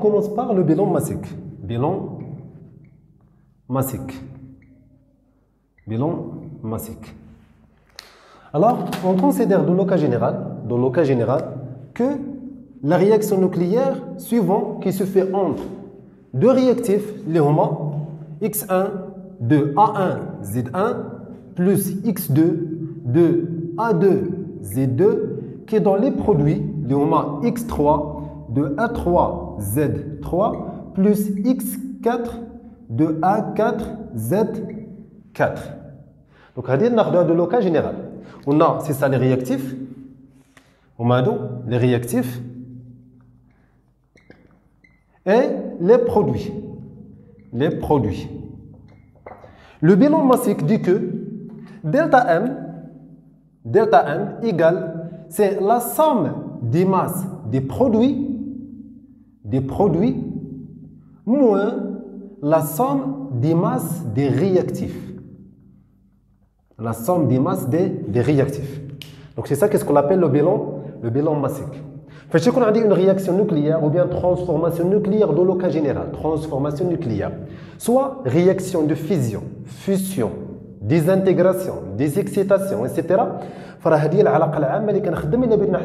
commence par le bilan massique. Bilan massique. Bilan massique. Alors, on considère dans le cas général, que la réaction nucléaire suivante qui se fait entre deux réactifs, les X1 de A1Z1 plus X2 de A2Z2 qui est dans les produits, les X3 de A3Z3 plus X4 de A4Z4. Donc, on a de le cas général. On a, c'est ça les réactifs. On a les réactifs et les produits. Les produits. Le bilan massique dit que delta M égale, c'est la somme des masses des produits moins la somme des masses des réactifs. La somme des masses des réactifs. Donc c'est ça qu'est-ce qu'on appelle le bilan massique. Fait qu'on a dit une réaction nucléaire ou bien transformation nucléaire dans le cas général, transformation nucléaire. Soit réaction de fusion, désintégration, désexcitation, etc. فهذه العلاقة العامة اللي كنخدم إلا بغينا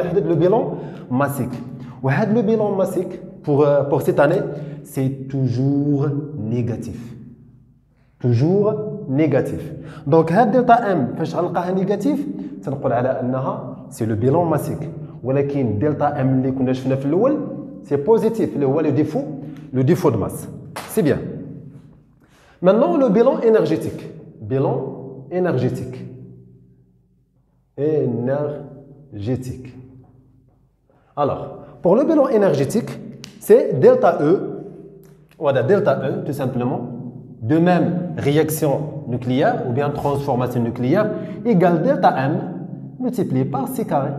نحدد le bilan massique. وهذا le bilan massique pour cette année, c'est toujours négatif. Toujours négatif. Donc, delta M, فاش غنلقاها négatif, تنقول على أنها c'est le bilan massique. ولكن delta M اللي كنا شفنا في الأول, c'est positif, اللي هو le défaut de masse. C'est bien. Maintenant, le bilan énergétique. Bilan énergétique. Énergétique. Alors, pour le bilan énergétique, c'est delta E, voilà, delta E, tout simplement, de même réaction nucléaire ou bien transformation nucléaire égale delta M multiplié par C carré.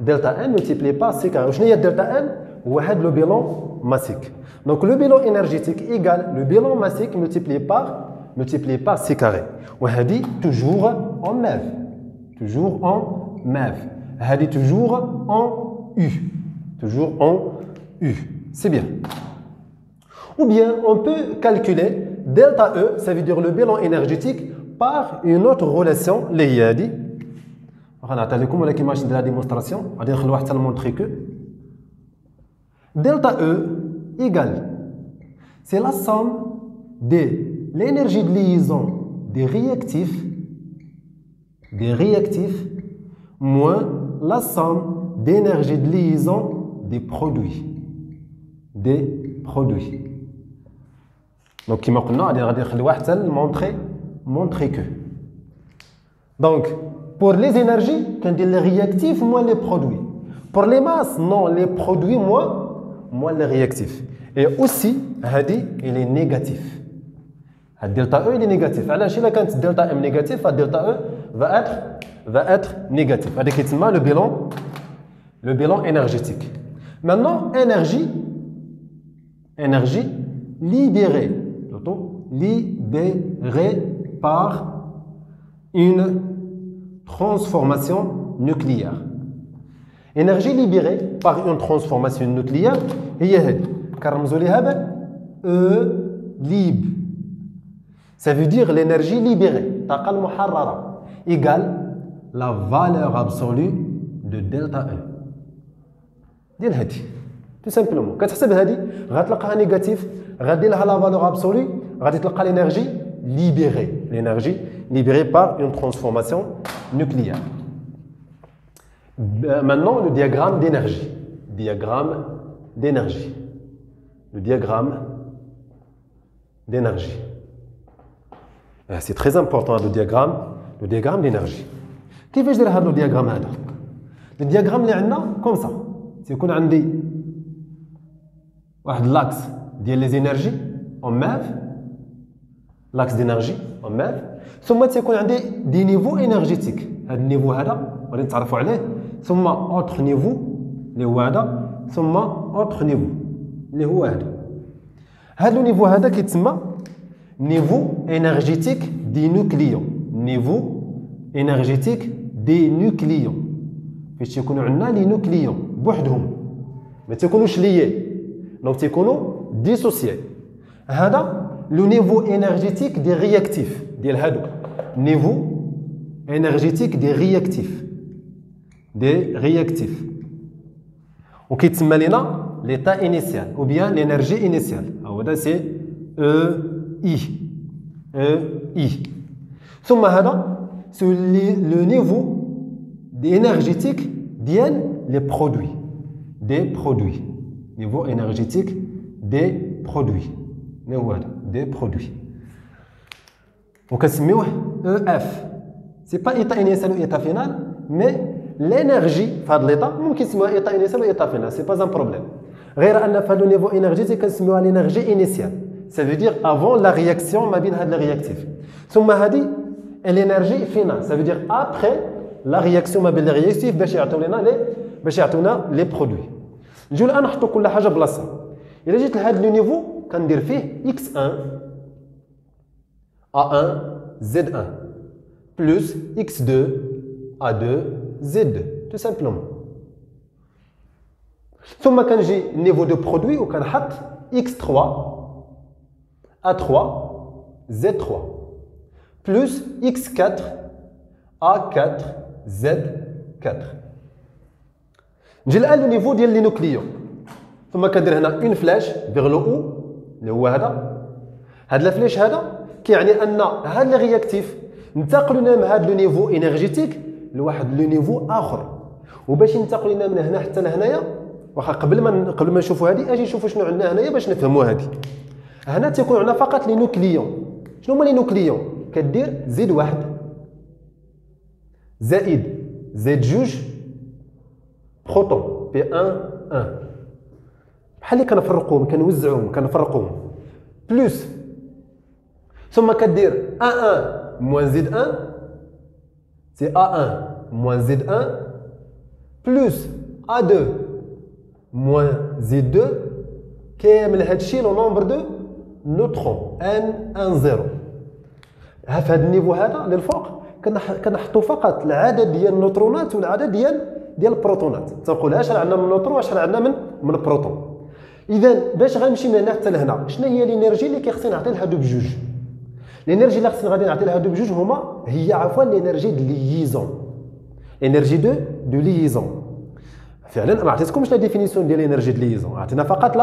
Delta M multiplié par C carré. Je n'ai delta M ou le bilan massique. Donc le bilan énergétique égale le bilan massique multiplié par C carré. وهذه toujours en MeV. Toujours en MeV. هذه toujours en U. Toujours en U. C'est bien. Ou bien on peut calculer delta E, ça veut dire le bilan énergétique, par une autre relation اللي هي هذه. غنعطي لكم ولكن ماشي ندير ديمونستراسيون, غادي نخلو حتى نمونطري كو. Delta E égale, c'est la somme de l'énergie de liaison des réactifs moins la somme d'énergie de liaison des produits. Donc, qui m'a dit, montrer que. Donc, pour les énergies, quand il les réactifs, moins les produits. Pour les masses, non, les produits, moins les réactifs. Et aussi, il est négatif. Delta E, il est négatif. Alors, si quand delta M négatif, delta E va être négatif. C'est le bilan énergétique. Maintenant, énergie libérée par une transformation nucléaire. Énergie libérée par une transformation nucléaire, E-lib. Ça veut dire l'énergie libérée, égale la valeur absolue de delta E. Tout simplement. Quand tu as dit, tu négatif, tu as la valeur absolue, tu as l'énergie libérée. L'énergie libérée par une transformation nucléaire. Maintenant, le diagramme d'énergie. Le diagramme d'énergie. C'est très important le diagramme d'énergie. Qui fait le diagramme? Le diagramme est comme ça. C'est qu'on a l'axe des énergies en MeV, l'axe d'énergie en MeV. ثم تكون عندي des niveaux énergétiques. هذا النيفو هذا غادي نتعرفوا عليه. ثم autre niveau اللي هو هذا. ثم autre niveau اللي هو هذا. هذا النيفو هذا كيتسمى niveau énergétique des nucléons. Niveau énergétique des nucléons. فاش تيكونوا عندنا لي نوكليون بوحدهم ما تيكونوش ليي دونك تيكونوا ديسوسيي. هذا لو نيفو انرجيتيك دي رياكتيف ديال هادو، نيفو انرجيتيك دي رياكتيف وكيتسمى لنا ليتا انيسيال او بيان لينرجي انيسيال. هذا سي اي. ثم هذا سو لو نيفو دي انرجيتيك ديال لي برودوي نيفو انرجيتيك دي برودوي هو هذا دي برودوي وكنسميوه اف. سي با ايتا انيسيال و ايتا فينال، مي لينرجي في هذا ليطا ممكن نسميوها ايتا انيسيال و ايتا فينال، سي با ان بروبليم. غير ان في هذا النيفو انرجيتيك كنسميوها لينرجي انيسيال، ça veut dire avant la réaction ما بين هاد لي رياكتيف. ثم هذه الانرجي فينال، ça veut dire après la réaction ما بين لي رياكتيف باش يعطونا لي برودوي. نجيو الان نحطوا كل حاجه بلاصه. الا جيت لهذا لو نيفو كندير فيه x1 a1 z1 plus x2 a2 z2 tout simplement. ثم كنجي نيفو دو برودوي وكنحط x3 a3 z3 plus x4 a4 z4. نجي الان لو نيفو ديال لي نوكليون، ثم كندير هنا اون فلاش فيغ لو او اللي هو هذا الفلاش هذا كيعني ان هاد لي رياكتيف انتقلوا لنا من هذا لو نيفو انرجيتيك لواحد لو نيفو اخر. وباش ينتقلوا لنا من هنا حتى لهنايا، واخا قبل ما نشوفوا هذه اجي نشوفوا شنو عندنا هنايا باش نفهموا هذه. هنا تيكون عندنا فقط لي نوكليون. شنو هما لي نوكليون؟ كدير زد واحد زائد زد جوج بروتون بي 1 بحال اللي كنفرقوهم كنفرقوهم بلس، ثم كدير A1 موان زد 1 سي A1 موان زد 1 بلس A2 موان زد 2 كامل هادشي لو نومبر دو نوترون N10. في هذا النيفو هذا للفوق كنحطوا فقط العدد ديال النوترونات والعدد ديال البروتونات. تنقولها شحال عندنا من نوترون وشحال عندنا من بروتون. اذا باش غنمشي من هنا حتى لهنا شنو هي الانرجي اللي كيخصني نعطي لهادو بجوج؟ الانرجي اللي خصني غادي نعطي لهادو بجوج هي عفوا الانرجي دو ليزون. انرجي دو ليزون. فعلا ما عطيتكمش لا ديفينيسيون ديال الانرجي دو ليزون، عطينا فقط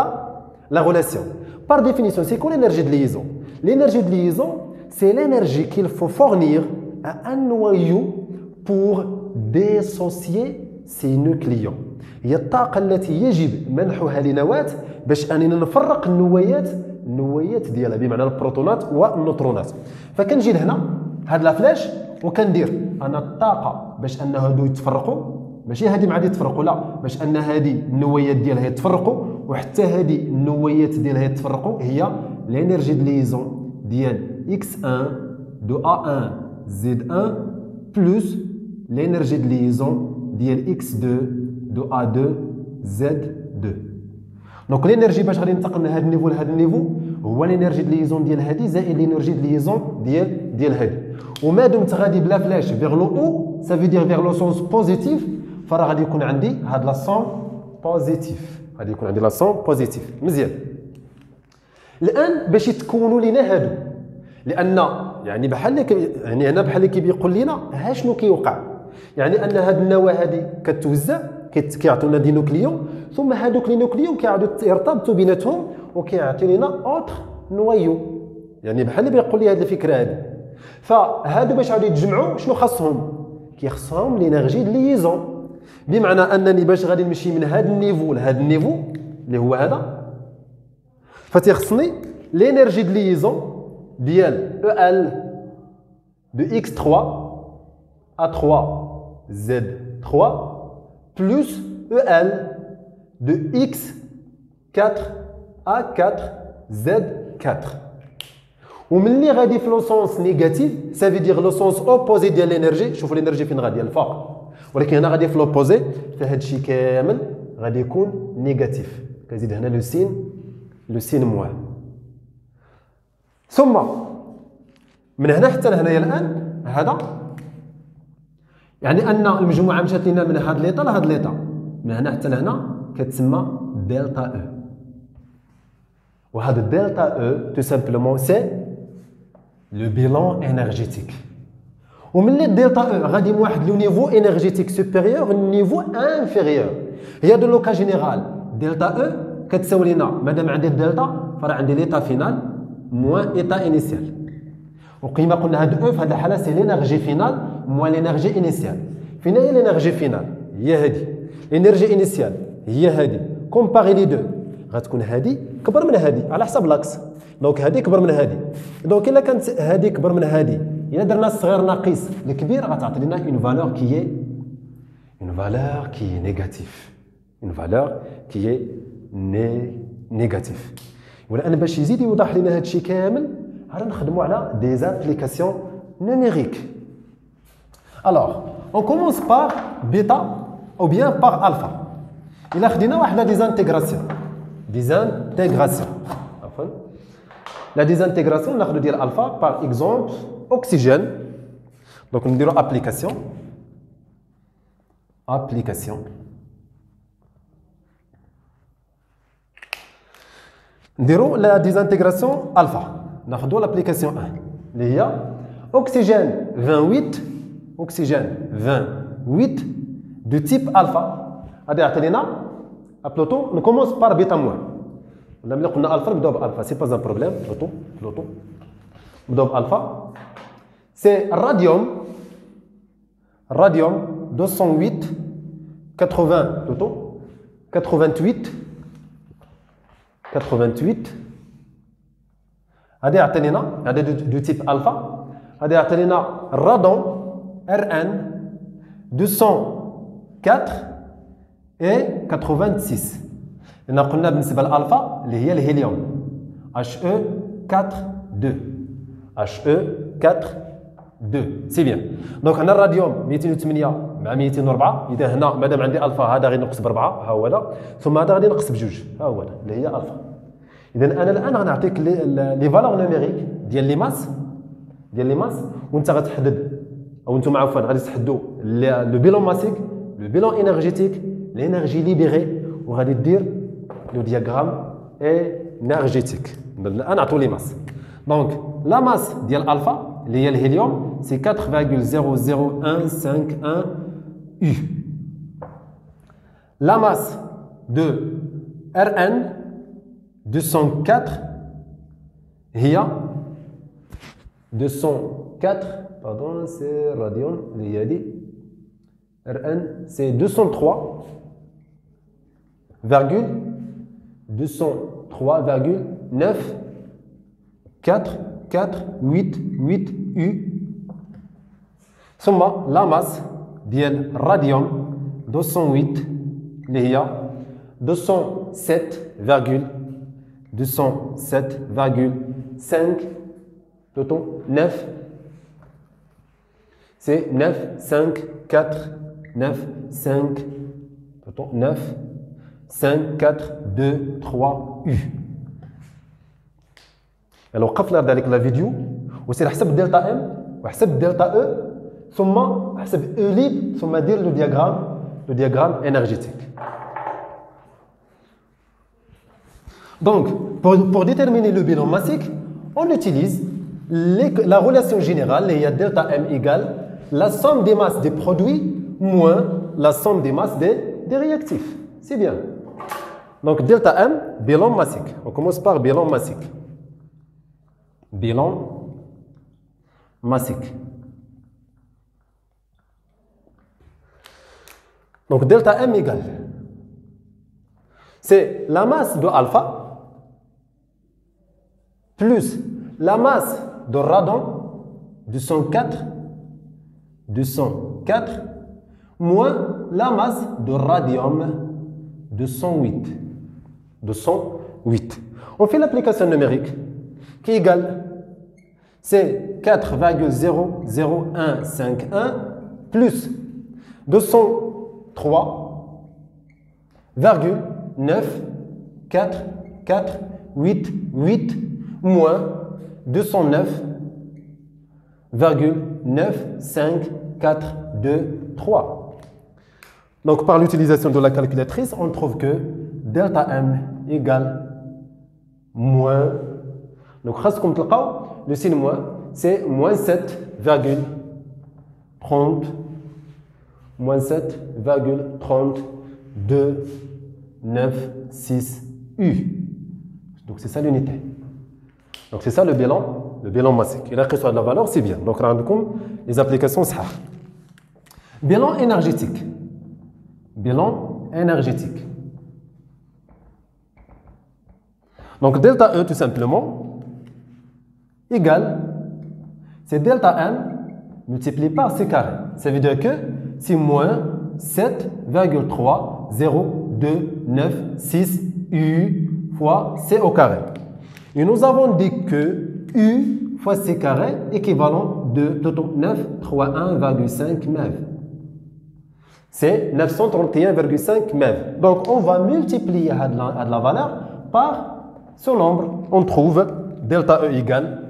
لا غولاسيون. بار ديفينيسيون سي كو l'énergie de liaison. L'énergie de liaison, c'est l'énergie qu'il faut fournir à un noyau pour dissocier ses nucléons. هي الطاقة التي يجب منحها لنواة باش اننا نفرق النوايات ديالها، بمعنى البروتونات والنيوترونات. فكنجي لهنا هاد لافلاش وكندير انا الطاقة باش ان هادو يتفرقوا، ماشي هادي مع هادي يتفرقوا، لا، باش ان هادي النوايات ديالها يتفرقوا وحتى هادي النوايات ديالها يتفرقوا، هي لينيرجي دو ليزون ديال x1 دو a1 z1 بلس لينيرجي دو ليزون ديال x2 دو a2 z2. دونك لينيرجي باش غادي ننتقل من هذا النيفو لهذا النيفو هو لينيرجي دو ليزون ديال هادي زائد لينيرجي دو ليزون ديال هادي. وما دمت غادي بلا فلاش فيغ لو او سا في دير فيغ لو سونس بوزيتيف، فراه غادي يكون عندي هاد لا سون بوزيتيف، غادي يكون عندي لا سون بوزيتيف. مزيان. الان باش يتكونوا لينا هادو، لان يعني يعني هنا بحال اللي كيقول لنا ها شنو كيوقع، يعني ان هاد النواه هادي كتوزع كيعطيونا دي نوكليون، ثم هادوك لي نوكليون كيعاودوا يرتبطوا بيناتهم وكيعطيو لنا اوتر نوايو، يعني بحال اللي بيقول لي هاد الفكره هادي. فهادو باش عاودوا يتجمعوا شنو خاصهم؟ كيخصهم لينيرجي دو ليزون، بمعنى انني باش غادي نمشي من هاد النيفو لهاد النيفو اللي هو هذا، فتيخصني لينيرجي دو ليزون ديال ال دو x3 a3 z3 plus EL de x4 a4 z4. وملي غادي في لو سونس نيجاتيف سا في دير لو سونس اوبوزي ديال الانرجي. شوفوا الانرجي فين غادي الفوق، ولكن هنا غادي في لوبوزي، فهاد الشيء كامل غادي يكون نيجاتيف. كنزيد هنا لو سين موان. ثم من هنا حتى لهنايا الان هذا يعني ان المجموعه مشات لنا من هذا ليطا لهذا ليطا، من هنا حتى لهنا كتسمى دلتا او. delta E, tout simplement, c'est le bilan énergétique. Au milieu de delta E, il y a un niveau énergétique supérieur et un niveau inférieur. Il y a de le cas général. Delta E, madame a delta, il y a l'état final moins l'état initial. وقيمة قلنا هاد E في هذه الحالة c'est l'énergie finale moins l'énergie initiale. فين هي l'énergie finale؟ هي هذه. l'énergie initiale هي هذه. comparer les deux غتكون هذه كبر من هذه على حسب لاكس. دونك هذه كبر من هذه. دونك إلا كانت هذه كبر من هذه إلا درنا الصغير ناقص الكبير غتعطي لنا une valeur qui est négative. Une valeur qui est négative. والآن باش يزيد يوضح لنا هذا الشيء كامل غادي نخدموا على des applications numériques. Alors, on commence par bêta ou bien par alpha. إلا خدينا واحد des intégrations. La désintégration ناخذ ديال alpha par exemple oxygène. Donc نديروا application. نديروا la désintégration alpha. ناخذوا l'application 1 اللي هي oxygène 28 de type alpha. غادي يعطينا plutôt on commence par bêta moins. ملي قلنا alpha نبداو بالفا سي با ان بروبليم. بلوتو نبداو بالفا. سي الراديوم 208 80 plutôt 88 هذا يعطينا هذا دو تيب الفا. هذا يعطينا الرادون RN 204 et 86. لأن قلنا بالنسبة للألفا اللي هي الهيليوم HE42 سي بيان. دونك هنا الراديوم 208 مع 204. إذا هنا مادام عندي ألفا هذا غادي نقص ب4 ها هو هذا ثم هذا غادي نقص بجوج ها هو هذا اللي هي ألفا. إذا أنا الآن غنعطيك لي فالور نوميريك ديال لي ماس وأنت غتحدد أو أنتم عفوا غادي تحددوا لو بيلون ماسيك لو بيلون إنرجيتيك l'énergie libérée وغادي دير le diagramme énergétique. الآن عطوا لي ماس. دونك لا ماس ديال الفا اللي هي الهيليوم سي 4,00151 U. La masse de Rn 204 هي 204 pardon c'est radion اللي هي هادي Rn c'est 203,9488 U. ثم la masse ديال الراديوم 208 اللي هي 207,5 plutôt 9 c'est 9,5,4,9,5 plutôt 9,5,4,2,3 U. Alors وقفنا ذلك لا فيديو وسير حسب دلتا ام وحسب دلتا او ثم حسب او ليب ثم دير لو diagramme énergétique. Donc pour déterminer le bilan massique, on utilise la relation générale, il y a delta M égale la somme des masses des produits moins la somme des masses des réactifs. C'est bien. Donc delta M, bilan massique. On commence par bilan massique. Bilan massique. Donc delta M égale, c'est la masse de alpha plus la masse de radon 204 moins la masse de radium 208. On fait l'application numérique qui est égale, c'est 4,00151 plus 203,9488 moins 209,95423. Donc par l'utilisation de la calculatrice, on trouve que delta M égale moins. Donc, comme tu le signe moins, c'est moins 7,30, moins 7,3296 U. Donc, c'est ça l'unité. Donc, c'est ça le bilan massique. Il a que soit de la valeur, c'est bien. Donc, rendez-vous les applications, ça. Bilan énergétique. Bilan énergétique. Donc, delta E, tout simplement, égale, c'est delta M multiplié par C carré. Ça veut dire que c'est moins 7,3026 U fois C au carré. Et nous avons dit que U fois C carré équivalent de plutôt 931,5 MeV. C'est 931,5 MeV. Donc, on va multiplier à de la valeur par ce nombre. On trouve delta E égale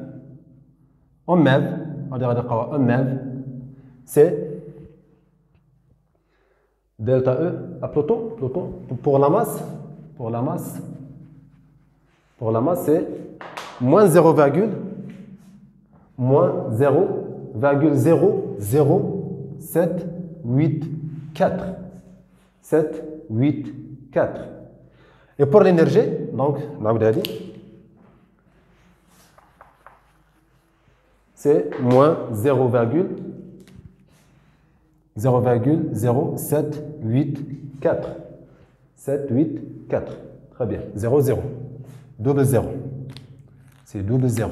en MeV. On dirait en MeV. C'est delta E à Pluton. Pour la masse, c'est moins 0,00784. Et pour l'énergie, donc, c'est moins 0,0784. 784. Très bien. 0, 0. Double 0. C'est double 0.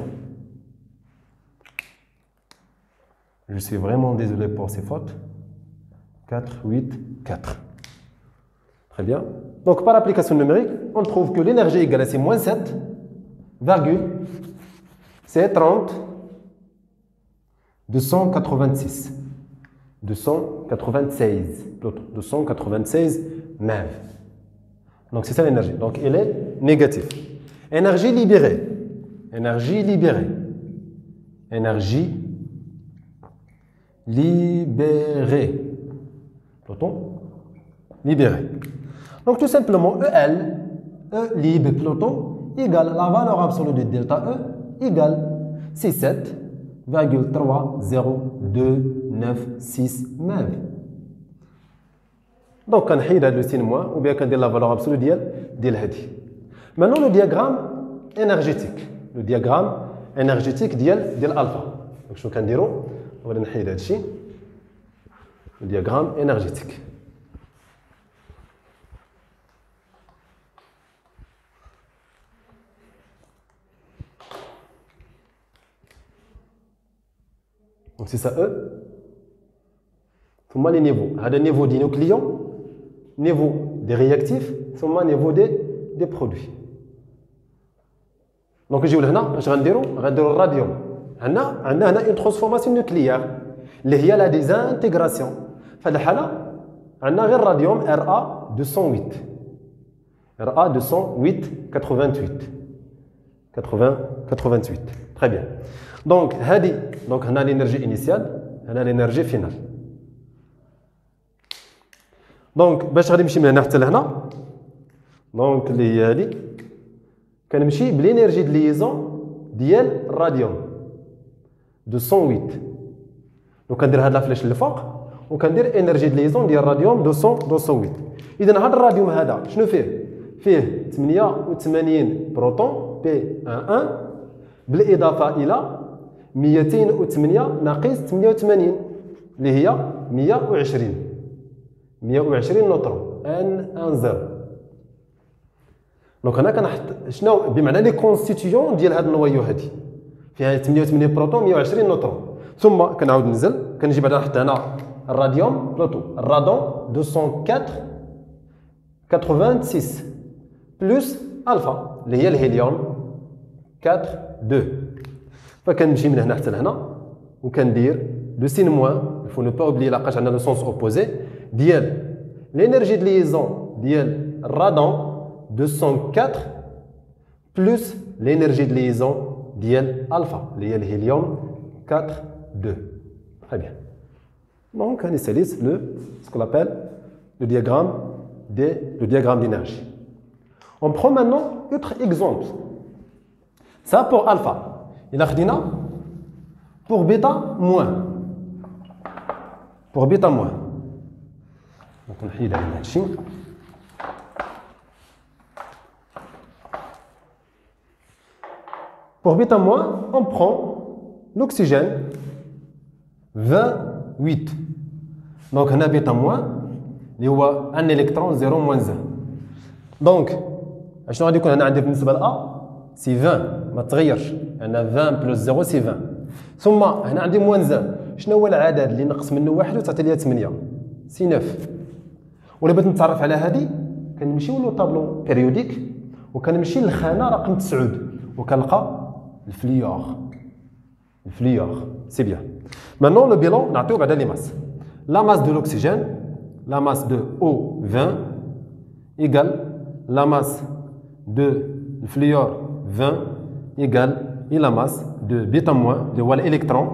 Je suis vraiment désolé pour ces fautes. 4, 8, 4. Très bien. Donc, par application numérique, on trouve que l'énergie égale à moins 7, c'est 30, 286. 296 MeV. Donc, c'est ça l'énergie. Donc, elle est négative. Énergie libérée. Pluton libéré. Donc, tout simplement, EL, E libre Pluton, égale la valeur absolue de delta E, égale 67,30296 MeV. Donc, on a le signe moins, ou bien on a la valeur absolue de l'hadi. Maintenant, le diagramme énergétique. Le diagramme énergétique de l'alpha. Donc, je vais dire, on va le diagramme énergétique. Donc, c'est ça, E. ثم les niveaux. هذا niveau des nucléons, niveau des réactifs, ثم niveau des produits. Donc, je vais vous dire الراديوم. عندنا une transformation nucléaire اللي هي la désintégration. في هذه الحالة عندنا غير الراديوم Ra 208. Ra 208 88. Très bien. Donc, on a l'énergie initiale, on a l'énergie finale. Donc, باش غادي نمشي من هنا حتى لهنا. دونك اللي هي هذه كنمشي بلينيرجي د ليزون ديال الراديوم 208. دونك كندير هاد لافليش للفوق وكندير انرجي د ليزون ديال الراديوم 208. اذا هاد الراديوم هذا شنو فيه؟ فيه 88 بروتون P11 بالاضافه الى 208 ناقص 88 اللي هي 120 نوترون N10. دونك هنا كنحط شنو بمعنى لي كونستيتيون ديال هذا النويو هذه فيها 88 بروتون 120 نوترون. ثم كنعاود ننزل كنجي بعدا نحط هنا الراديوم الرادون 204 86 بلس الفا اللي هي الهيليوم 4 فكنمشي من هنا حتى لهنا وكندير لو سين موان. il faut ne pas oublier لاقاش عندنا لو سونس اوبوزي ديال l'énergie de liaison ديال الرادون 204 plus l'énergie de liaison ديال alpha اللي هي الهيليوم 4 Très bien. Donc on utilise ce qu'on appelle le diagramme d'énergie. On prend maintenant autre exemple. Ça pour alpha. Il a خدينا pour bêta moins. Pour bêta moins. Donc on نحيد على هادشي. Pour bêta moins, on prend l'oxygène 28. Donc on a bêta moins, il y a un électron 0 moins 1. Donc, شنو غادي يكون هنا عندي بالنسبه ل A سي 20 ما تغيرش. انا 20 بلس 0 سي 20. ثم هنا عندي موان 1. شنو هو العدد اللي نقص منه واحد وتعطي لي 8 سي 9. ولا بغيت نتعرف على هذه كنمشيو لو طابلو بيريوديك وكنمشي للخانه رقم 9 وكنلقى الفليور. C'est bien. Maintenant, le bilan, on a les masses. La masse de l'oxygène, la masse de O20 égale la masse de fluor 20 égale et la masse de bêta moins, de l'électron,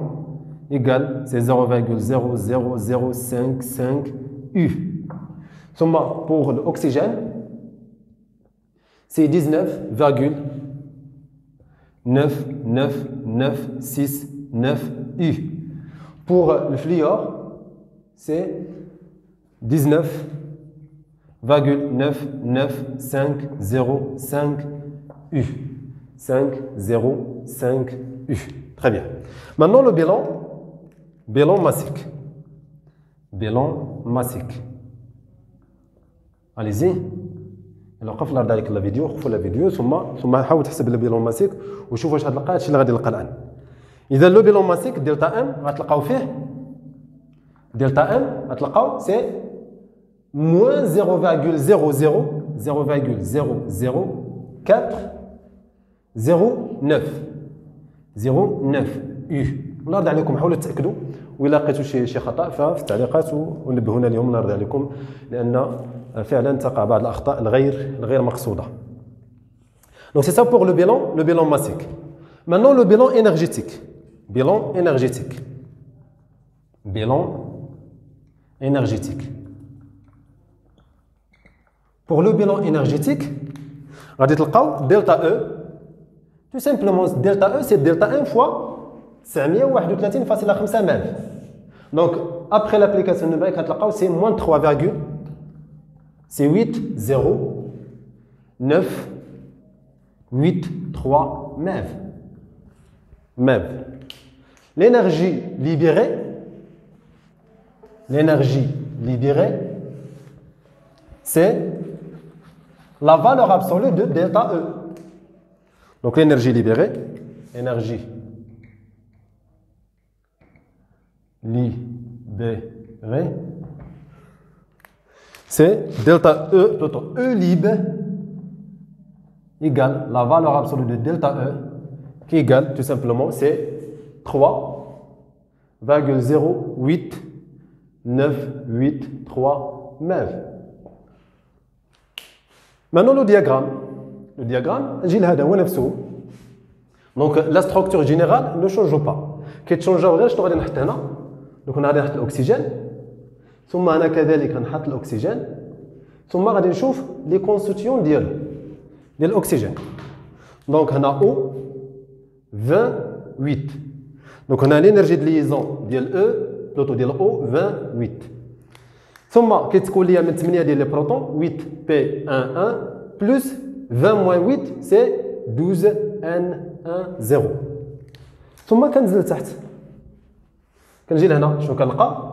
égale c'est 0,00055 U. Seulement pour l'oxygène, c'est 19,99969 U. Pour le fluor, c'est 19,99505 U. 505 U. Très bien. Maintenant le bilan massique. Bilan massique. Allez-y. Alors قفل عليك لا فيديو خفوا لا فيديو ثم حاول تحسب البيلون ماسيك وشوف واش غتلقى هادشي اللي غادي نلقى الان. اذا لو بيلون ماسيك دلتا ام غتلقاو فيه دلتا ام غتلقاو سي moins 0,0000409 U. الله يرضي عليكم حاولوا تاكدوا وإلا لقيتوا شي خطا ففي التعليقات ونبهونا اليوم الله يرضي عليكم لان فعلا تقع بعض الاخطاء الغير مقصوده. Donc c'est ça pour le bilan massique. Maintenant le bilan énergétique. Bilan énergétique. Pour le bilan énergétique, غادي تلقاو delta E. Tout simplement delta E c'est delta 1 fois 931,5 MeV. Donc après l'application numérique غتلقاو c'est moins 3, c'est 8,0983 MeV. L'énergie libérée, c'est la valeur absolue de delta E. Donc l'énergie libérée, c'est delta E, E lib égale la valeur absolue de delta E qui égale tout simplement c'est 3,08983 MeV. Maintenant le diagramme, جيل هذا هو نفسه. Donc la structure générale ne change pas. كيتشونجاو غير شنو غادي نحط هنا. Donc انا غادي نحط الاكسجين ثم انا كذلك غنحط الاكسجين ثم غادي نشوف لي كونستيتيون ديال الاكسجين. Donc هنا او 28. Donc هنا لينيرجي ديال ليزون ديال او بلوتو ديال او 28. ثم كتكون ليا من 8 ديال لي بروتون 8P11 بلس 20 moins 8 c'est 12N10. ثم كنزل تحت كنجي لهنا شنو كنلقى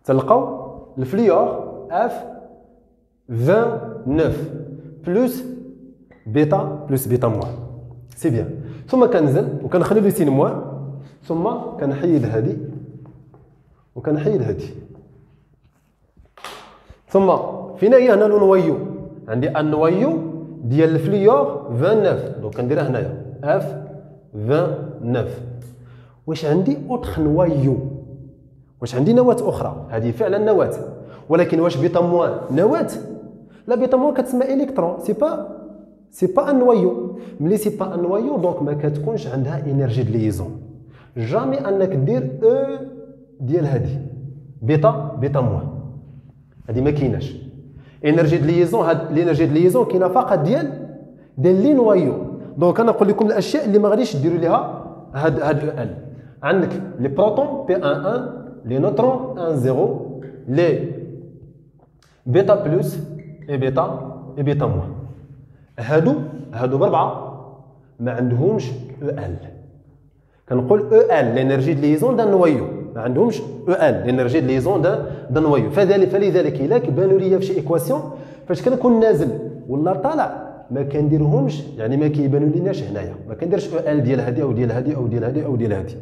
تلقاو الفليور F29 بلس بيتا موان. سي بيان. ثم كنزل وكنخلي لي سين موان ثم كنحيد هذه وكنحيد هذه ثم فين هي هنا نويو عندي النويو ديال الفليور 29. دونك كنديرها هنايا F29. واش عندي اوتخ نويو واش عندي نواة اخرى هذه فعلا نواة ولكن واش بيتا موان نواة لا بيتا موان كتسمى الكترون سي با ان نويو ملي سي با ان نويو دونك ما كتكونش عندها انرجي دو ليزون جامي انك دير او ديال هذه بيتا موان هذه ما كايناش énergie de liaison l'énergie de liaison كاينه فقط ديال لي نوايو دونك انا نقول لكم الاشياء اللي ما غاديش ديروا ليها هاد ال عندك لي بروتون بي 1 1 لي نوترون 1 0 لي بيتا بلس اي بيتا موان هادو بربعه ما عندهمش او ال كنقول او ال لينيرجي دو ليزون دان نويو ما عندهمش او ال لينيرجي دو ليزون دان نويو فلذلك الا كيبانوا ليا في شي ايكواسيون فاش كنكون نازل ولا طالع ما كنديرهمش يعني ما كيبانوا ليناش هنايا ما كنديرش او ال ديال هادي او ديال هادي او ديال هادي او ديال هادي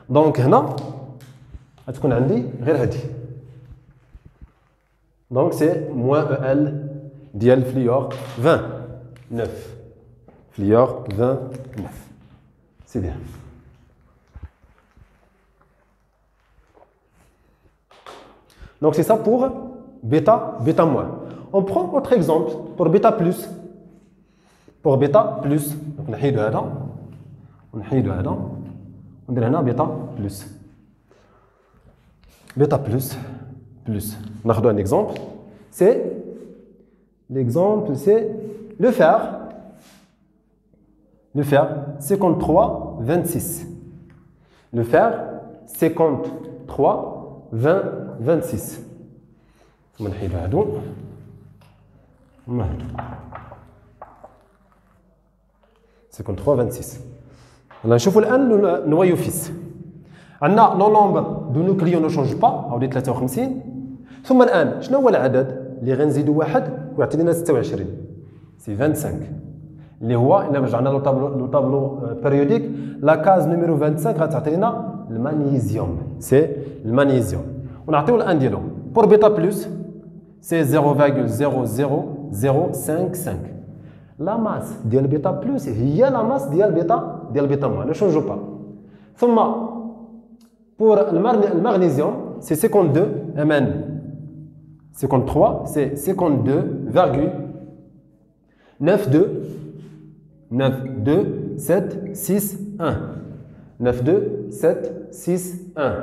دونك هنا غتكون عندي غير هادي دونك سي موان او ال ديال فليور 29 فليور 29 سي بيان donc c'est ça pour bêta moins. On prend autre exemple pour bêta plus. Pour bêta plus, donc نحيدو هذا وندير هنا bêta plus. Bêta plus. ناخذ un exemple. L'exemple c'est le fer 53 26. Le fer 53 26. ثم نحيد هادو ثم هادو 53 26. نشوفوا الان النوايو فيس عندنا لو نومبر دو نوكليو نو شونج با عاودي 53 ثم الان شنو هو العدد اللي غنزيدو واحد ويعطي لنا 26 سي 25 اللي هو الا رجعنا لو طابلو بيريوديك لا كاز نيميرو 25 غتعطي لنا المغنيسيوم سي المغنيسيوم ونعطيو الان ديالو بور بيتا بلس سي 0,00055 لا ماس ديال بيتا بلس هي لا ماس ديال بيتا موان لا شونجو با ثم بور المغنيسيوم سي 52 MN 53 سي 52,92761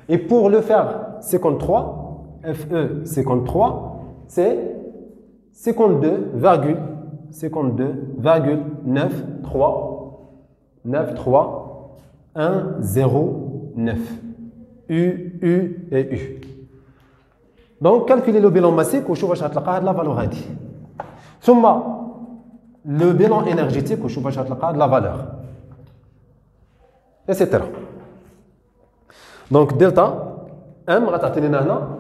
et pour le fer 53 FE 53 c'est 52,93,109 U et U. Donc calculer le bilan massique وشوف واش غتلقى هاد لا فالور هادي ثم le bilan énergétique وشوف واش غتلقى هاد لا فالور etc. Donc delta M غتعطي لنا هنا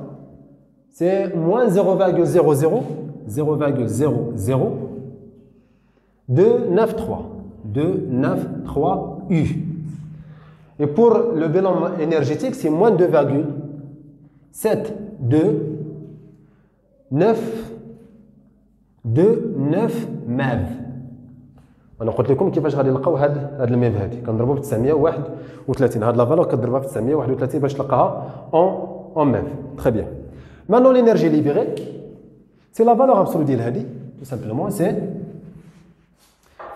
c'est moins 0,0000293 U. Et pour le bilan énergétique, c'est moins 2,729 MeV. انا قلت لكم كيفاش غادي نلقاو هاد الميف هادي كنضربوا في 931 هاد لا فالور كضربها في 931 باش تلقاها en MeV. Très bien. Maintenant l'énergie libérée, c'est la valeur absolue ديال هادي tout simplement c'est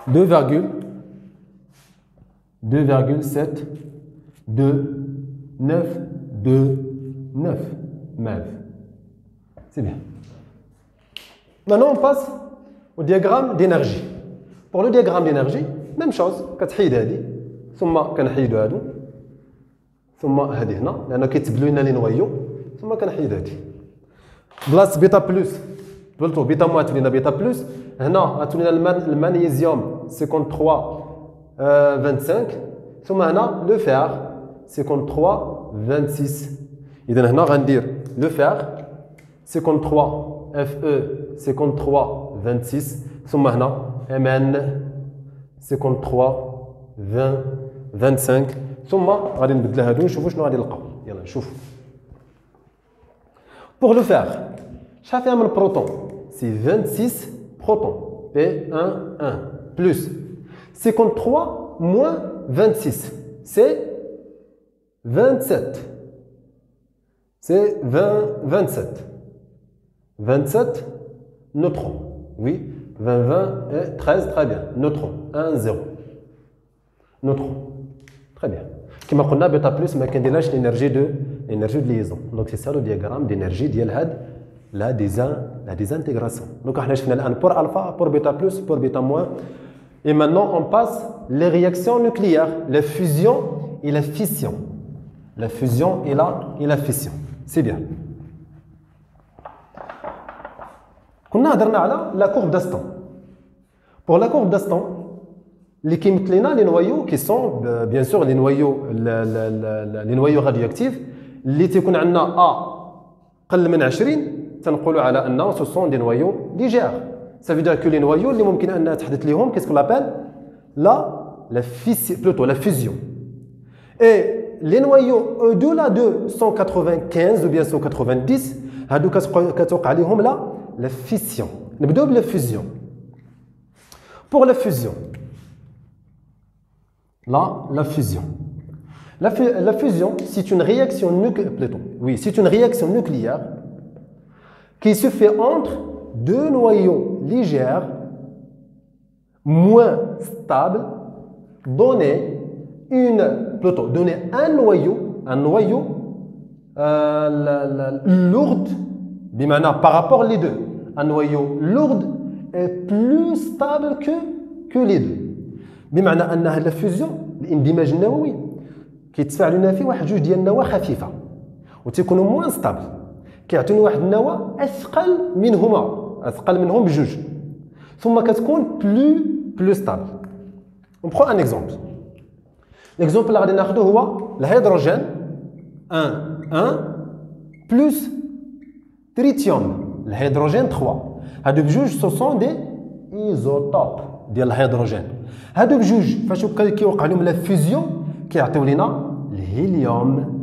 2,72929 MeV. C'est bien. Maintenant on passe au diagramme d'énergie. Pour le diagramme d'énergie, même chose, كتحيد هادي ثم كنحيدو هادو ثم هادي هنا لأنه كيتبدلوا لنا لي نويو ثم كنحيد هادي بلاص بيتا بلس بلوتو بيتا موان تولينا بيتا بلس هنا غتولينا المغنيسيوم 53 25 ثم هنا لو فير 53 26 اذا هنا غندير لو فير 53 اف او 53 26 ثم هنا ام ان 53 25 ثم غادي نبدل هادو نشوفوا شنو غادي نلقاو يلا نشوفوا pour le fer شحال فيها من بروتون سي 26 بروتون P11 plus 53 moins 26 c'est 27 c'est 27 neutrons oui 20 et 13 très bien neutrons 1 0 neutrons très bien كما قلنا بيتا بلس ما كنديرلاش l'énergie de liaison donc c'est ça le diagramme d'énergie ديال هاد la désintégration. Donc, on a fait pour alpha, pour bêta plus, pour bêta moins. Et maintenant, on passe les réactions nucléaires, la fusion et la fission. La fusion et la fission. C'est bien. On a la courbe d'Aston. Pour la courbe d'Aston, les noyaux qui sont bien sûr les noyaux radioactifs, اللي تيكون عندنا A قل من 20 تنقولوا على أنه ce sont des noyaux légers. Ça veut dire que les noyaux اللي ممكن أنها تحدث لهم qu'est-ce qu'on appelle la fusion. Et les noyaux au-delà de 195 ou bien 190 هادو كتوقع عليهم la fission. نبداو بلا fusion. Pour la fusion. La fusion. La fusion, c'est une réaction nucléaire qui se fait entre deux noyaux légers moins stables donner un noyau lourd par rapport les deux. Un noyau lourd est plus stable que les deux. بمعنى أنها la fusion الاندماج النووي كيتفاعل لنا فيه واحد جوج ديال النواه خفيفه وتيكونوا موان ستابل كيعطيونا واحد النواه اثقل منهم بجوج ثم كتكون بلو ستابل. On prend un exemple. L'exemple اللي غادي ناخذه هو الهيدروجين 1 plus tritium الهيدروجين 3 هادو بجوج ce sont des isotopes ديال الهيدروجين. هادو بجوج فاش كيوقع لهم لا فيزيون كيعطيو لنا الهيليوم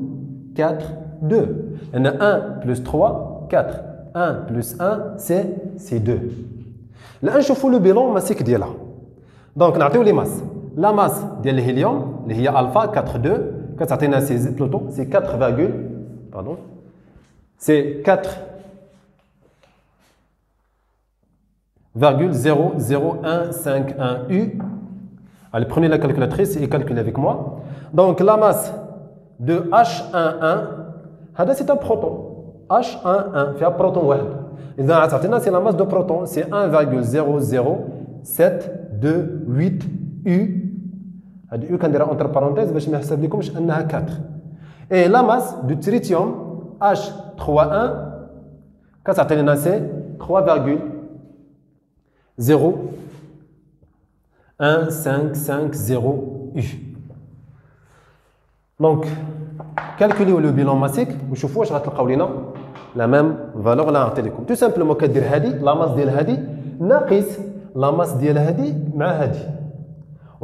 4 2 لان 1 plus 3 4 1 plus 1 c'est 2. الان نشوفوا لو بيلون ماسيك ديالها. دونك نعطيو لي ماس لا ماس ديال الهيليوم اللي هي الفا 4 2 كتعطينا سي 4 pardon c'est 4,00151 U. Allez, prenez la calculatrice et calculez avec moi. Donc, la masse de H11, c'est un proton. H11, fait un proton. Et c'est la masse de proton, c'est 1,00728 U. U, quand entre parenthèses, je vais vous dire que 4. Et la masse de tritium, H31, c'est 3,01550 U. Donc, calculez le bilan massique, vous voyez que la même valeur là. Tout simplement, la masse de hadi ناقص la masse de hadi مع hadi.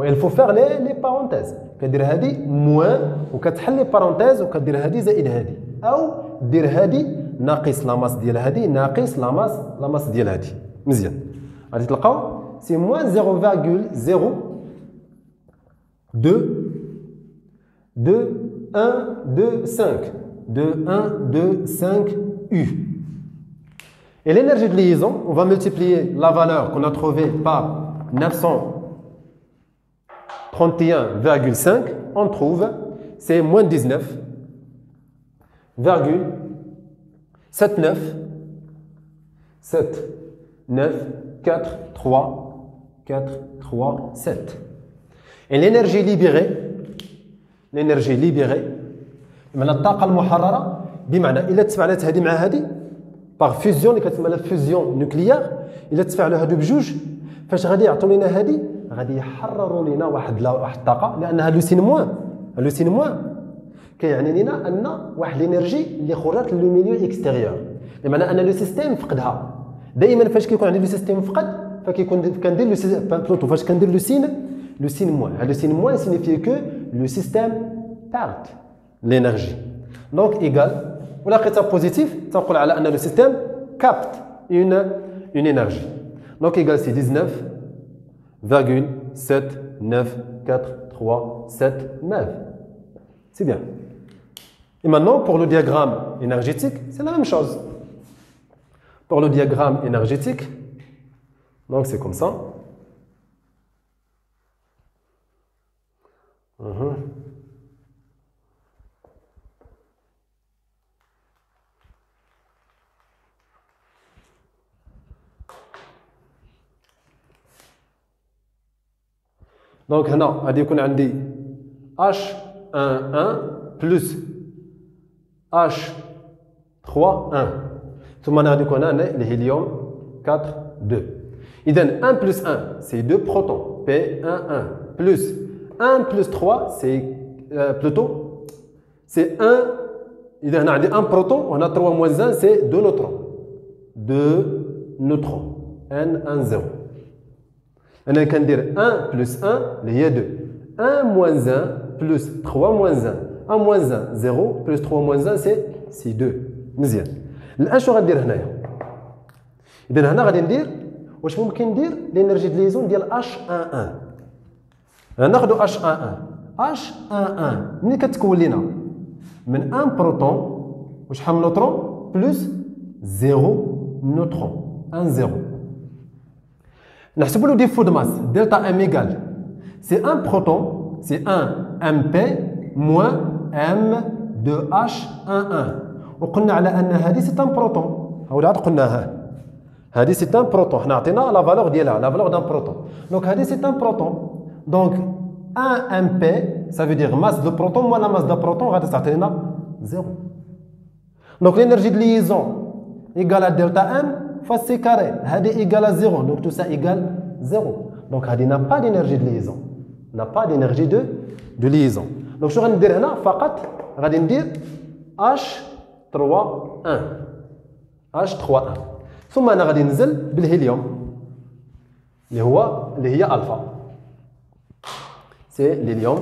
Il faut faire les parenthèses. كدير هادي moins وكتحل les parenthèses وكدير هادي زائد هادي أو دير هادي ناقص la masse ديال هادي ناقص la masse ديال هادي. مزيان. غادي تلقاو c'est moins 0,02125 U. Et l'énergie de liaison, on va multiplier la valeur qu'on a trouvée par 931,5. On trouve, c'est moins 19,79,7,9,4,3,4,3,7. Et l'énergie libérée, من الطاقة المحررة بمعنى إلا تفاعلت هذه مع هذه باغ فيزيون اللي كتسمى لا فيزيون نوكليير إلا تفاعلوا هادو بجوج فاش غادي يعطوا لنا هذه غادي يحرروا لنا واحد الطاقة لأنها لوسين موان كيعني لنا أن واحد الانرجي اللي خرجت لو ميليو اكستيريور بمعنى أن لو سيستيم فقدها. دائما فاش كيكون عندي لو سيستيم فقد فكيكون كندير لو فاش كندير لو سين موان. هذا لو سين موان سينيفي كو لو سيستيم perd l'énergie. Donc, égal, ou la réta positif, ça veut dire que le système capte une énergie. Donc, égal, c'est 19,79437,9. C'est bien. Et maintenant, pour le diagramme énergétique, c'est la même chose. Pour le diagramme énergétique, donc c'est comme ça. دونك هنا غادي يكون عندي H11 بلس H31 ثم انا غادي يكون هنا الهيليوم 4 2. إذن 1 plus 1 c'est 2 protons P11 plus 1 plus 3 c'est plutôt c'est 1. إذا هنا عندي 1 proton وهنا 3 moins 1 c'est 2 neutrons 2 neutrons N10. أنا كندير 1 plus 1 اللي هي 2 1 moins 1 plus 3 moins 1 1 moins 1 0 plus 3 moins 1 c'est 2. مزيان. الآن شنو غندير هنايا؟ إذا هنا غادي ندير واش ممكن ندير لينيرجي دو ليزون ديال H11. ناخذ H11 ملي كتكون لينا من 1 بروتون وشحال من نوترون بلس 0 نوترون 1 0. نحسبوا له دي فو دو ماس دلتا ام ايكال سي 1 بروتون سي 1 ام بي موان ام دو H11 وقلنا على ان هذه سي 1 بروتون هاولاد قلناها هذه سي ان بروتون حنا عطينا لا فالور ديالها لا فالور دان بروتون دونك هذه سي ان بروتون دونك 1 ام بي ça veut dire masse de proton moins la masse de proton غادي تعطينا 0 دونك l'énergie de liaison égale à delta m fois c carré هذه égale à 0 donc tout ça égale 0 donc هذه n'a pas d'énergie de liaison n'a pas d'énergie de liaison donc شنو غندير هنا فقط غادي ندير H31 H31 ثم انا غادي ننزل بالهيليوم اللي هي الفا سي l'hélium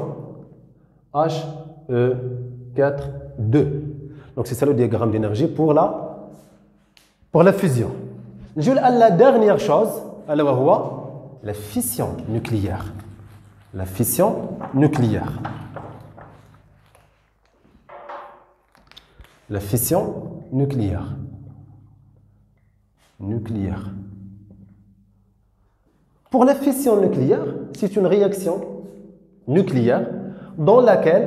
He42 donc c'est ça le diagramme d'énergie pour la fusion. نجيو الان la dernière chose الا وهو la fission nucléaire. La fission nucléaire. La fission nucléaire. Pour la fission nucléaire, c'est une réaction nucléaire dans laquelle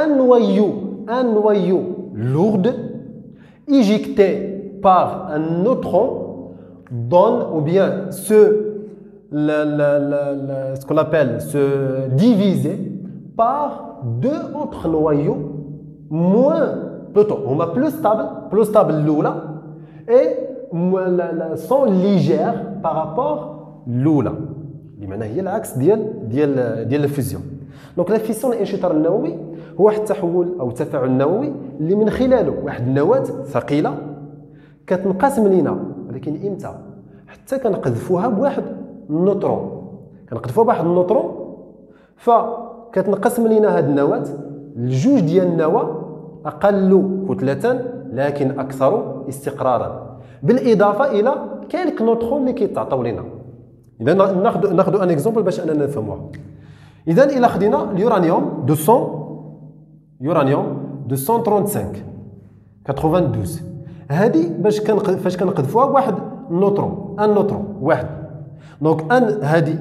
un noyau lourd éjecté par un neutron donne ou bien ce qu'on appelle se diviser par deux autres noyaux moins plutôt on va plus stable l'oula et sont légères par rapport l'oula بمعنى هي العكس ديال الفيزيون. دونك لا فيسيون الانشطار النووي هو واحد التحول او تفاعل نووي اللي من خلاله واحد النواه ثقيله كتنقسم لينا ولكن امتى حتى كنقذفوها بواحد النوترون فكتنقسم لينا هاد النواه لجوج ديال النواه اقل كتله لكن اكثر استقرارا بالاضافه الى كالك نوترون اللي كيتعطيو لينا. اذا ناخذ ان اكزومبل باش اننا نفهموها. اذا الى خدينا اليورانيوم 235 92 هذه فاش كنقذفوها بواحد النوترون واحد دونك ان هذه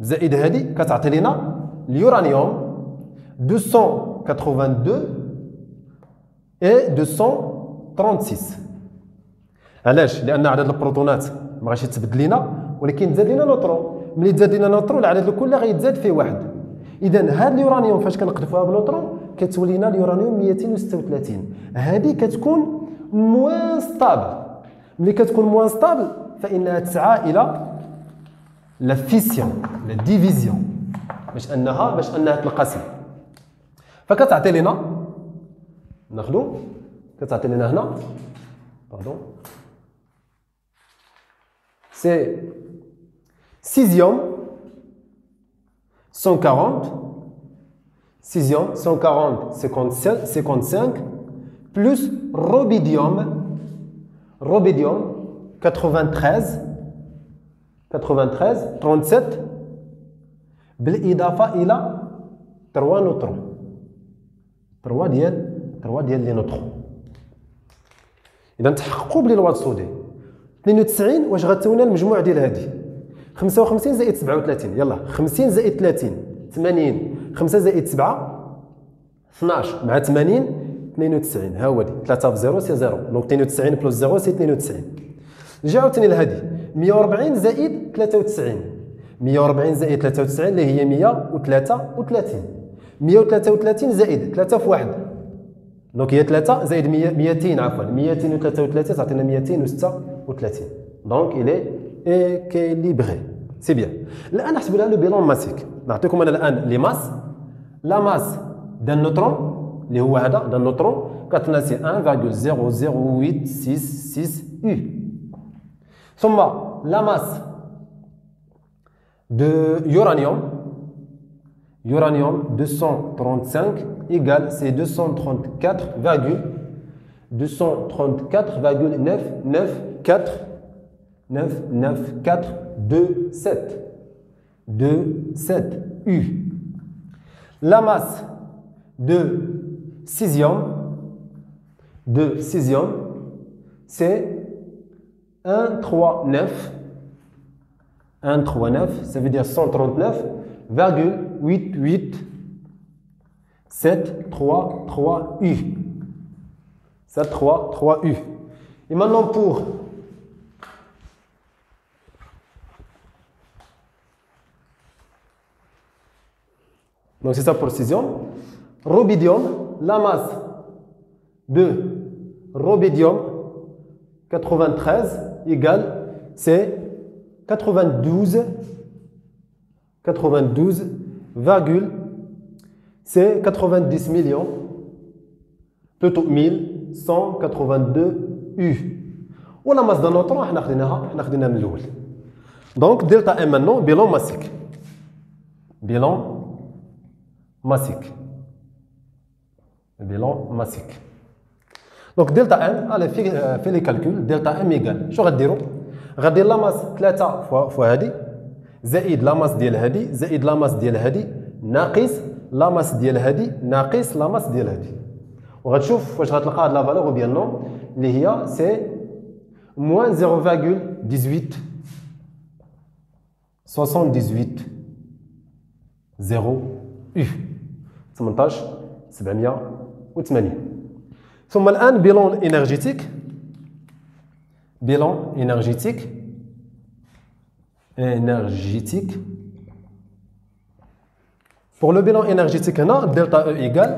زائد هذه كتعطي لنا اليورانيوم 282 et 236. علاش؟ لان عدد البروتونات ما غاديش يتبدل لينا ولكن تزاد لنا نوترون ملي تزاد لنا نوترون العدد الكلي غيتزاد فيه واحد. اذا هذا اليورانيوم فاش كنقذفوها بنوترون كتولي لنا اليورانيوم 236 هذه كتكون موان ستابل. ملي كتكون موان ستابل فانها تسعى الى لا فيسيون لا ديفيزيون باش انها تنقسم فكتعطي لنا ناخذو كتعطي لنا هنا باردون سي cesium 140 55 plus rubidium 93 37 بالاضافه الى 3 نوترون 3 ديال لي نوترون. اذا تحققوا بلي الواد صودي 92 واش غتساوينا المجموع ديال هذه 55 زائد 37 يلا 50 زائد 30 80 5 زائد 7 12 مع 80 92 ها هو دي 3 في 0 سي 0 دونك 92 بلس 0 سي 92. نجي عاوتاني لهذه 140 زائد 93 140 زائد 93 اللي هي 133. 133 زائد 3 في 1. دونك هي 3 زائد 200 عفوا 233 تعطينا 236. دونك إلي équilibré. سي بيان. الآن نحسبوا لها لو بيلون ماسيك. نعطيكم أنا الآن لي ماس. لا ماس دان نوترون اللي هو هذا دان نوترون كتعطينا سي 1,00866 U. ثم لا ماس de uranium 235 égale c'est 234,99427 U. La masse de césium c'est 139, ça veut dire 139,88733 U. 733 U. Et maintenant pour donc c'est ça pour césium. Rubidium, la masse de rubidium 93 égale c'est 92, c'est 90 millions, plutôt 1182 U. Ou la masse d'un neutron, on a خديناها من الأول. Donc delta M maintenant, bilan massique. Donc delta M, allez fait les calculs, delta M égale. شو غديروا؟ غدير لا ماس 3 فوا هادي زائد لا ماس ديال هادي زائد لا ماس ديال هادي ناقص لا ماس ديال هادي ناقص لا ماس ديال هادي. وغتشوف واش غتلقى هاد لا فالور او بيان نو اللي هي سي موان 0,18 78 0 U 18780. ثم الآن bilan énergétique. Pour le bilan énergétique, delta E égale,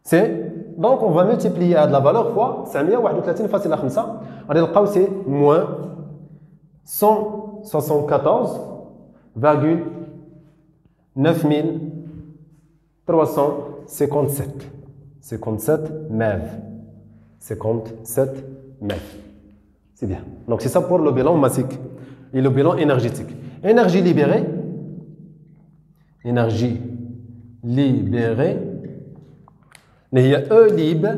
c'est, donc on va multiplier à de la valeur fois 931,5. Alors, c'est moins 174,9357. 57 MeV. 57 MeV. C'est bien. Donc c'est ça pour le bilan massique et le bilan énergétique. Énergie libérée. Il y a E libre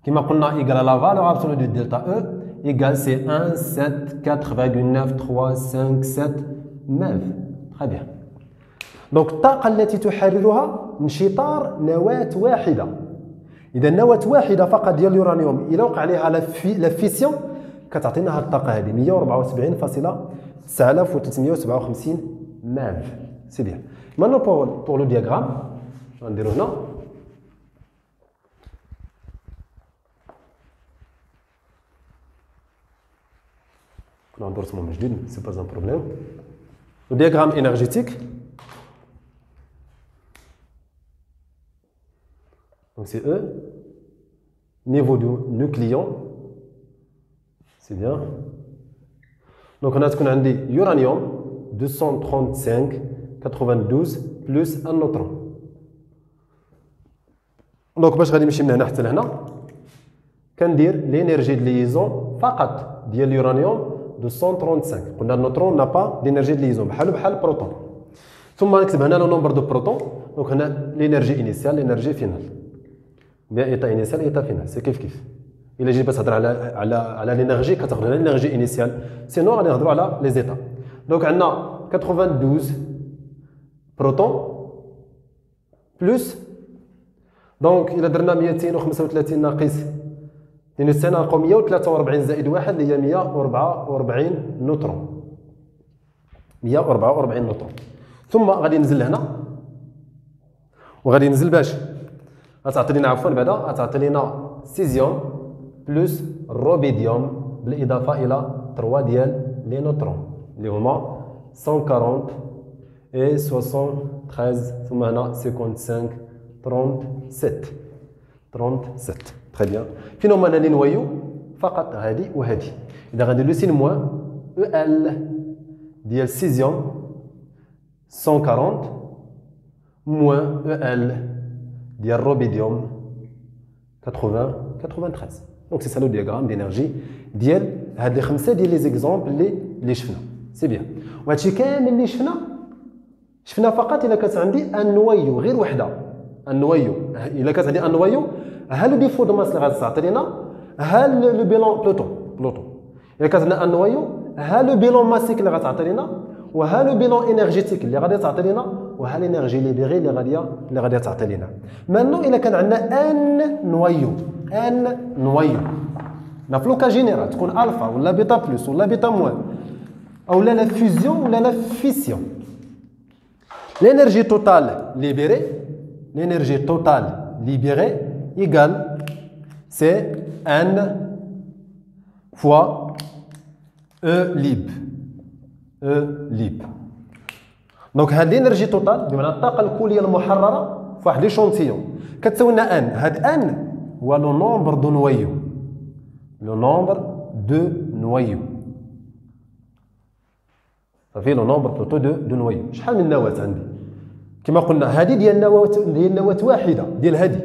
qui m'a égal à la valeur absolue de delta E égale c'est 174,9357 MeV. Très bien. Donc الطاقة التي تحررها انشطار نواة واحدة. إذا نواة واحدة فقط ديال اليورانيوم إلا وقع عليها لا فيسيون كتعطينا هاد الطاقة هذه 174,9357 MeV. C'est bien. Maintenant pour le diagramme, غنديرو هنا. كنا نديرو رسمه من جديد، c'est pas un problème. Le diagramme énergétique. Donc c'est E, niveau du nucléon, c'est bien. Donc on a ce qu'on a dit, uranium 235,92 plus un neutron. Donc باش غادي نمشي من هنا حتى لهنا كندير l'énergie de liaison فقط ديال اليورانيوم 235. قلنا النوترون n'a pas d'énergie de liaison بحال البروتون. ثم نكتب هنا le nombre de protons. Donc هنا l'énergie initiale, l'énergie finale. Bien état initial, état final, c'est كيف. إلا جيت بس تهضر على l'énergie كتاخذ هنا l'énergie initiale. Sinon غادي نهضروا على les états. Donc عندنا 92 protons plus. Donc إلا درنا 235 ناقص 92 نلقاو 143 زائد 1 اللي هي 144 نوترون. 144 نوترون. ثم غادي ننزل لهنا وغادي ننزل باش غتعطي لنا عفوا بعدا غتعطي لنا سيزيوم بلس روبيديوم بالاضافه الى 3 ديال لي نوترون اللي هما 140 et 73 ثم هنا 55 37 très bien. فين هما لي نوايو؟ فقط هذه وهذه. إذا غندير لو سين موان ال ديال السيزيوم 140 موان ال ديال الروبيديوم 93. دونك سي سا لو دياغرام دينيرجي ديال هاد لي خمسه ديال لي زيكزامبل اللي شفنا. سي بيان. وهادشي كامل اللي شفنا فقط الا كانت عندي ان نويو غير وحده. ان نويو الا كانت عندي ان نويو ها لو ديفو دو ماس اللي غتعطي لنا ها لو بيلون بلوتون. الا كانت عندنا ان نويو ها لو بيلون ماسيك اللي غتعطي لنا وها لو بيلون انرجيتيك اللي غادي تعطي لنا وها لينيرجي ليبيري اللي غادي تعطي لنا. مانو الا كان عندنا ان نويو في لوكا جينيرال تكون الفا ولا بيتا بلس ولا بيتا موان او لا فيزيون ولا لا فيسيون. l'énergie totale libérée égale c'est N fois E lib. Donc هاد l'énergie totale بمعنى الطاقة الكلية المحررة في واحد l'échantillon كتساوي لنا N. هاد N هو لو نومبر دو نويو. صافي لو نومبر بلوتو دو نويو. شحال من نواة عندي؟ كما قلنا هذه ديال النواة واحده ديال هذه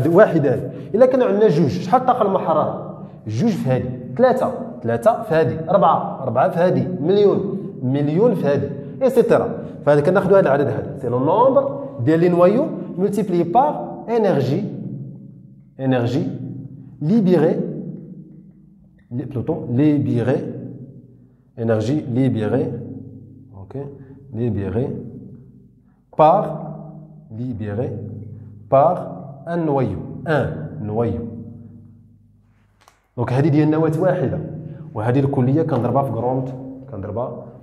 واحده هذه. الا كان عندنا جوج شحال الطاقه المحرره؟ جوج في هذه، ثلاثه في هذه، اربعه في هذه، مليون في هذه ايتترا. فهذا كناخذوا هذا العدد هذا سي لو نومبر ديال لي نوايو ملتيبلي بار انرجي libérée énergie libérée par un noyau. دونك هذه ديال النواة واحده وهذه الكليه كنضربها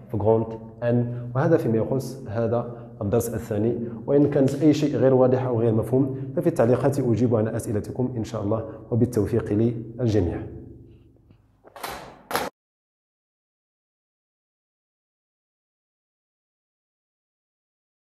في غروند ان. وهذا فيما يخص هذا الدرس الثاني. وان كانت اي شيء غير واضح او غير مفهوم ففي التعليقات اجيب على اسئلتكم ان شاء الله وبالتوفيق للجميع.